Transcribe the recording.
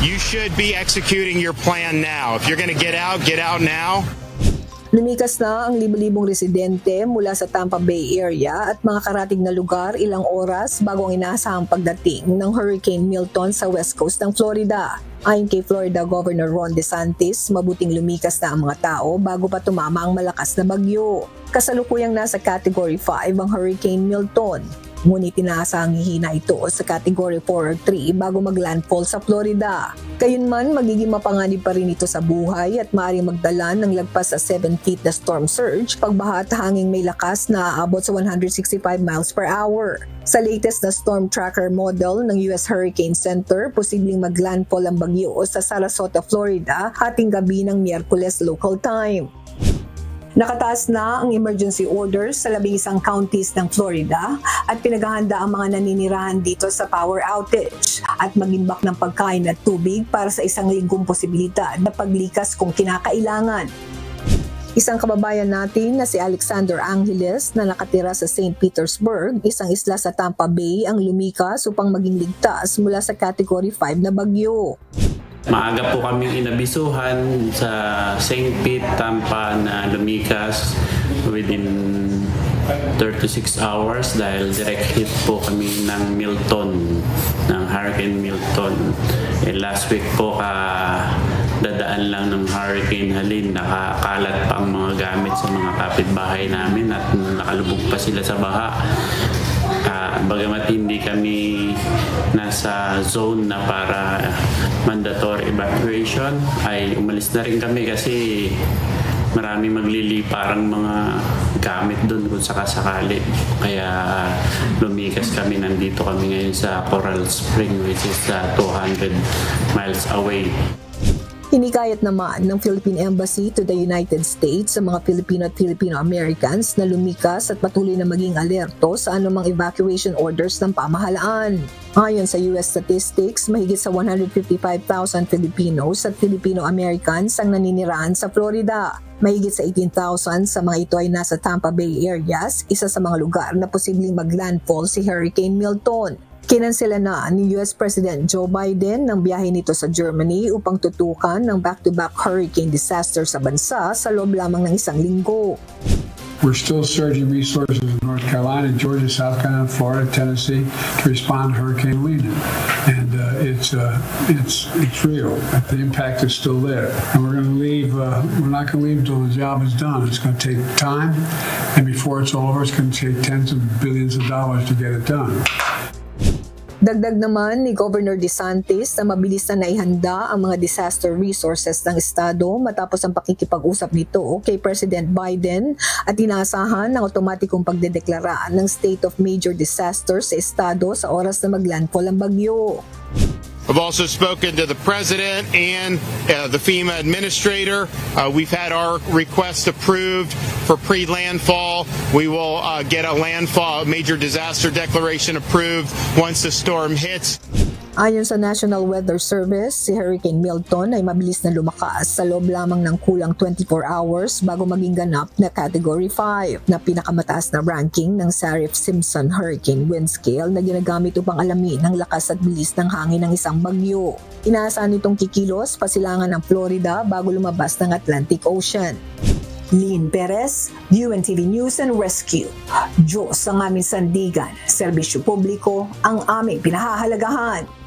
you should be executing your plan now. If you're going to get out now. Lumikas na ang libo-libong residente mula sa Tampa Bay area at mga karatig na lugar ilang oras bago ang inaasahang pagdating ng Hurricane Milton sa west coast ng Florida. Ayon kay Florida Governor Ron DeSantis, mabuting lumikas na ang mga tao bago pa tumama ang malakas na bagyo. Kasalukuyang nasa Category 5 ang Hurricane Milton. Ngunit inaasahang hihina ito sa Category 4 or 3 bago maglandfall sa Florida. Gayunman, magiging mapanganib pa rin ito sa buhay at maaaring magdala ng lagpas sa 7 feet na storm surge, pagbaha at hanging may lakas na aabot sa 165 miles per hour. Sa latest na storm tracker model ng US Hurricane Center, posibleng maglandfall ang bagyo sa Sarasota, Florida, hating gabi ng Miyerkules local time. Nakataas na ang emergency orders sa 11 counties ng Florida at pinaghahanda ang mga naninirahan dito sa power outage at mag-imbak ng pagkain at tubig para sa isang linggong posibilidad na paglikas kung kinakailangan. Isang kababayan natin na si Alexander Angeles na nakatira sa St. Petersburg, isang isla sa Tampa Bay, ang lumikas upang maging ligtas mula sa Category 5 na bagyo. Maaga po kaming inabisuhan sa St. Pete, Tampa na lumikas within 36 hours dahil direct hit po kami ng Milton, ng Hurricane Milton. Last week po dadaan lang ng Hurricane Helene, nakakalat pa ang mga gamit sa mga kapitbahay namin at nakalubog pa sila sa baha. Bagamat hindi kami nasa zone na para mandatory evacuation, ay umalis na rin kami kasi marami magliliparang mga gamit doon kung sakasakali. Kaya lumikas kami, nandito kami ngayon sa Coral Spring, which is 200 miles away. Hinikayat naman ng Philippine Embassy to the United States sa mga Filipino at Filipino-Americans na lumikas at patuloy na maging alerto sa anumang evacuation orders ng pamahalaan. Ayon sa US statistics, mahigit sa 155,000 Filipinos at Filipino-Americans ang naninirahan sa Florida. Mahigit sa 18,000 sa mga ito ay nasa Tampa Bay areas, isa sa mga lugar na posibleng maglandfall si Hurricane Milton. Kinansela na ni US President Joe Biden ang biyahe nito sa Germany upang tutukan ng back-to-back hurricane disaster sa bansa sa loob lamang ng isang linggo. We're still surging resources in North Carolina, Georgia, South Carolina, Florida, Tennessee to respond to Hurricane Lena. And it's real. The impact is still there. And we're going to leave, we're not going to leave until the job is done. It's going to take time. And before it's all over, it's going to take tens of billions of dollars to get it done. Dagdag naman ni Governor DeSantis na mabilis na naihanda ang mga disaster resources ng estado matapos ang pakikipag-usap nito kay President Biden at inaasahan ng otomatikong pagdedeklara ng state of major disaster sa estado sa oras na maglandfall ang bagyo. I've also spoken to the President and the FEMA Administrator. We've had our request approved for pre-landfall. We will get a landfall major disaster declaration approved once the storm hits. Ayon sa National Weather Service, si Hurricane Milton ay mabilis na lumakas sa loob lamang ng kulang 24 hours bago maging ganap na Category 5 na pinakamataas na ranking ng Saffir-Simpson Hurricane Wind Scale na ginagamit upang alamin ang lakas at bilis ng hangin ng isang bagyo. Inaasahan nitong kikilos pasilangan ng Florida bago lumabas ng Atlantic Ocean. Lynn Perez, UNTV News and Rescue. Diyos ang aming sandigan, serbisyo publiko ang aming pinahahalagahan.